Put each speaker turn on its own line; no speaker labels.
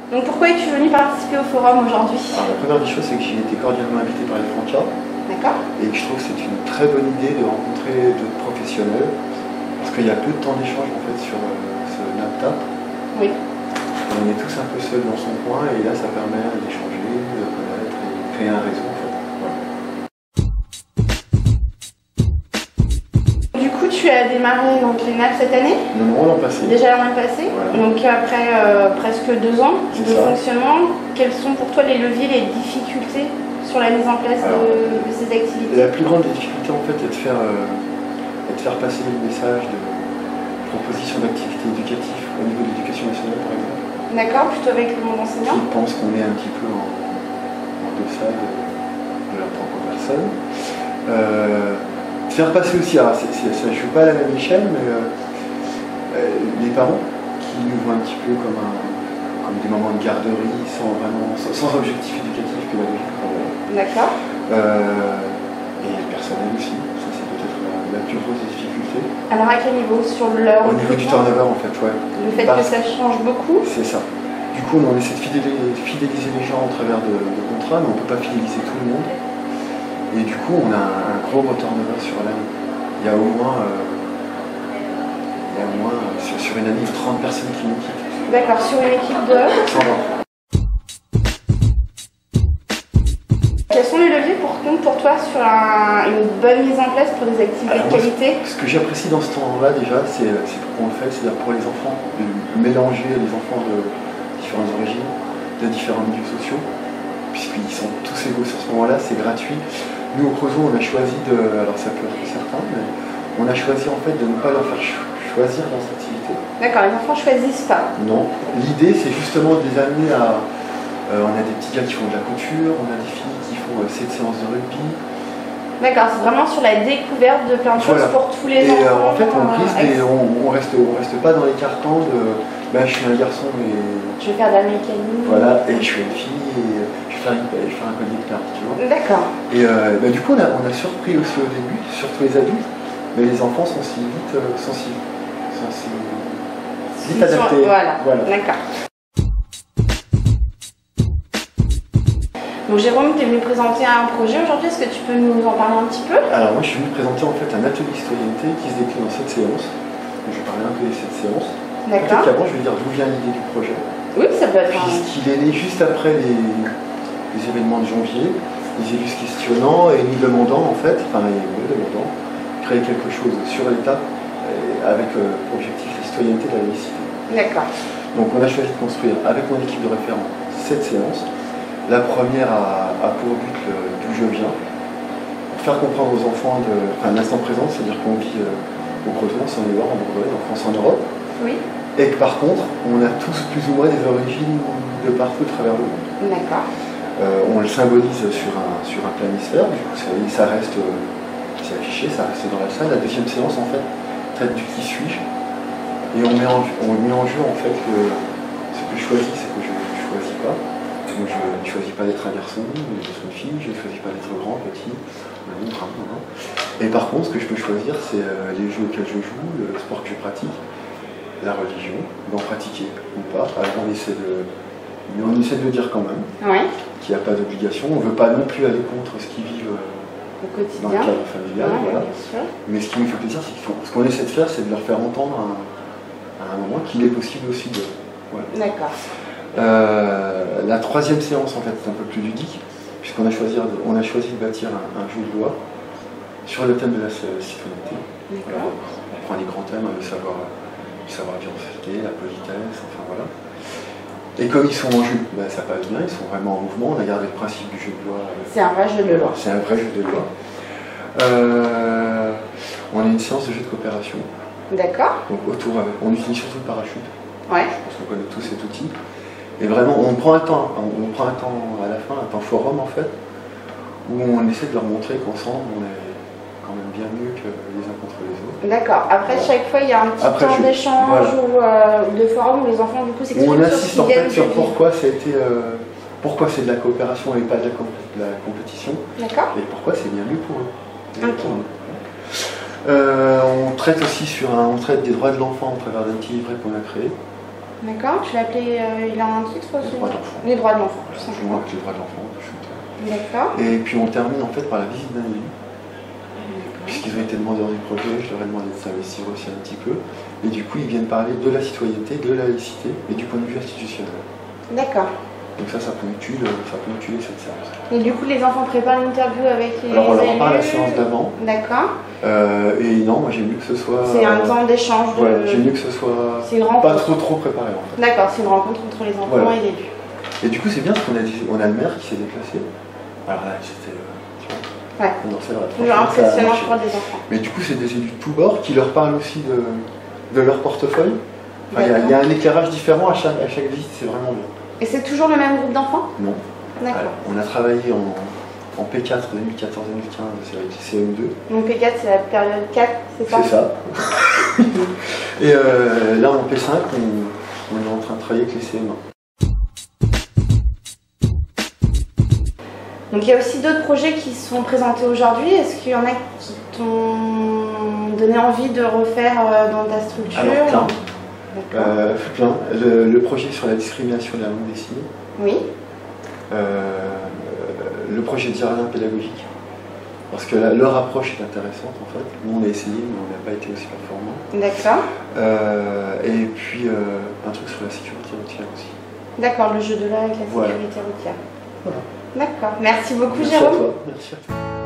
Donc pourquoi es-tu venu participer au forum aujourd'hui?
Alors, la première des choses, c'est que j'ai été cordialement invité par les Franca.
D'accord.
Et que je trouve que c'est une très bonne idée de rencontrer d'autres professionnels. Parce qu'il y a peu de temps d'échange en fait sur ce NAPTAP.
Oui.
On est tous un peu seuls dans son coin et là ça permet d'échanger, de connaître et de créer un réseau en fait. Voilà.
Du coup, tu as démarré donc, les NAP cette année?
Non, l'an passé.
Déjà l'an passé.
Voilà.
Donc après presque 2 ans de
ça.
fonctionnement, quels sont pour toi les leviers, les difficultés sur la mise en place de ces activités?
La plus grande difficulté en fait est de faire passer le message de proposition d'activités éducatives au niveau de l'éducation nationale par exemple.
D'accord, plutôt avec le monde enseignant.
Qui pensent qu'on est un petit peu en deçà de leur propre personne. Faire passer aussi, alors ça ne joue pas à la même échelle, mais les parents qui nous voient un petit peu comme des moments de garderie sans objectif éducatif pédagogique.
D'accord.
Et le personnel aussi, ça c'est peut-être la plus grosse difficulté.
Alors à quel niveau? Sur leur
Au niveau du turnover en fait, ouais.
Le fait que ça change beaucoup?
C'est ça. Du coup, on essaie de fidéliser les gens au travers de contrats, mais on ne peut pas fidéliser tout le monde. Et du coup, on a un gros turnover sur l'année. Il y a au moins, sur une année, 30 personnes qui nous quittent.
D'accord, sur une équipe de
120.
Quels sont les leviers pour toi sur une bonne mise en place pour des activités de qualité?
Ce que j'apprécie dans ce temps-là déjà, c'est pourquoi on le fait, c'est-à-dire pour les enfants, de mélanger les enfants de différentes origines, de différents milieux sociaux, puisqu'ils sont tous égaux sur ce moment-là, c'est gratuit. Nous au Creusot, on a choisi alors ça peut être certain, mais on a choisi en fait de ne pas leur faire choisir dans cette activité.
D'accord, les enfants choisissent pas?
Non, l'idée c'est justement de les amener à... on a des petits gars qui font de la couture, on a des filles qui font 7 séances de rugby.
D'accord, c'est vraiment sur la découverte de plein de choses pour tous les enfants.
En fait, on reste pas dans les cartons de je suis un garçon et
je vais faire de la mécanique.
Voilà, et je suis une fille et je vais faire un collier de perles, tu vois.
D'accord.
Et du coup, on a surpris aussi au début, surtout les adultes, mais les enfants sont si vite sensibles, vite adaptés.
Voilà. D'accord. Donc Jérôme, tu es venu présenter un projet aujourd'hui, est-ce que tu peux nous en parler un petit peu?
Alors moi je suis venu présenter en fait un atelier citoyenneté qui se décline en 7 séances. Donc, je vais parler un peu des 7 séances.
D'accord.
Peut-être qu'avant je vais dire d'où vient l'idée du projet.
Oui, ça peut être
puisqu'il est né juste après les événements de janvier, les élus se questionnant et nous demandant en fait, créer quelque chose sur l'État avec pour objectif la citoyenneté de la laïcité.
D'accord.
Donc on a choisi de construire avec mon équipe de référents 7 séances. La première a pour but d'où je viens, pour faire comprendre aux enfants l'instant présent, c'est-à-dire qu'on vit au Creusot, en Saône-et-Loire, en Bourgogne, en France, en Europe.
Oui.
Et que par contre, on a tous plus ou moins des origines de partout à travers le monde.
D'accord.
On le symbolise sur un planisphère, du coup ça reste, c'est affiché, ça reste dans la salle. La deuxième séance en fait traite du qui suis-je. Et on met en jeu en fait que ce que je choisis, c'est que je ne choisis pas. Donc je ne choisis pas d'être un garçon, d'être une fille, je ne choisis pas d'être grand, petit, grand. Et par contre, ce que je peux choisir, c'est les jeux auxquels je joue, le sport que je pratique, la religion, d'en pratiquer ou pas. Alors on essaie de le dire quand même, qu'il n'y a pas d'obligation. On ne veut pas non plus aller contre ce qu'ils vivent
au quotidien,
dans le cadre familial. Voilà. Mais ce qui nous fait plaisir, c'est ce qu'on essaie de faire, c'est de leur faire entendre à un moment qu'il est possible aussi de... Voilà.
D'accord.
La troisième séance en fait est un peu plus ludique, puisqu'on a choisi de bâtir un jeu de loi sur le thème de la citoyenneté. Voilà. On prend les grands thèmes, le savoir-vivre en société, la politesse, enfin voilà. Et comme ils sont en jeu, ça passe bien, ils sont vraiment en mouvement, on a gardé le principe du jeu de loi.
C'est un vrai jeu de loi.
C'est un vrai jeu de loi. On a une séance de jeu de coopération.
D'accord.
Donc on utilise surtout le parachute.
Ouais.
Je pense qu'on connaît tous cet outil. Et vraiment, on prend un temps à la fin, un temps forum en fait, où on essaie de leur montrer qu'ensemble, on est quand même bien mieux que les uns contre les autres.
D'accord. Après, chaque fois, il y a un petit temps d'échange ou de forum où les enfants, du coup, s'expriment.
On insiste en fait sur pourquoi c'est de la coopération et pas de la compétition.
D'accord.
Et pourquoi c'est bien mieux pour eux.
Okay.
On traite aussi des droits de l'enfant au travers d'un petit livret qu'on a créé.
D'accord, tu l'as appelé, il a un titre aussi?
Les droits de l'enfant.
Les droits de l'enfant, tout
Je
simplement.
joue avec les droits de l'enfant, je shoot.
D'accord.
Et puis on termine en fait par la visite d'un élu. Puisqu'ils ont été demandeurs du projet, je leur ai demandé de s'investir aussi un petit peu. Et du coup, ils viennent parler de la citoyenneté, de la laïcité et du point de vue institutionnel.
D'accord.
Donc ça ponctue cette séance.
Et du coup, les enfants préparent l'interview avec les
Alors on leur en parle la
élus.
séance d'avant.
D'accord.
Et non, moi j'aime mieux que ce soit...
C'est un temps d'échange.
Ouais, j'aime mieux que ce soit
C'est une rencontre.
pas trop préparé en fait.
D'accord, c'est une rencontre entre les enfants
Voilà.
et l'élus.
Et du coup c'est bien parce qu'on a le maire qui s'est déplacé. Alors là, c'était...
Ouais.
Non, c'est vrai.
Toujours
Franchement, ça a
impressionnant
marché.
pour des enfants.
Mais du coup, c'est des élus de tous bords qui leur parlent aussi de leur portefeuille. Enfin, il y a un éclairage différent à chaque visite, c'est vraiment bien.
Et c'est toujours le même groupe d'enfants?
Non.
D'accord.
On a travaillé en P4 2014-2015, c'est avec les CM2.
Donc P4, c'est la période 4, c'est ça?
C'est ça. Et là, en P5, on est en train de travailler avec les CM1.
Donc il y a aussi d'autres projets qui sont présentés aujourd'hui. Est-ce qu'il y en a qui t'ont donné envie de refaire dans ta structure?
Alors, plein.
D'accord.
Plein. Le projet sur la discrimination de la langue des signes.
Oui.
Le projet d'Irlande pédagogique. Parce que leur approche est intéressante en fait. Nous on a essayé mais on n'a pas été aussi performant.
D'accord.
Et puis un truc sur la sécurité routière aussi.
D'accord, le jeu de l'art avec la
Voilà.
sécurité routière.
Voilà.
D'accord. Merci beaucoup,
Merci
Jérôme.
à toi. Merci à toi.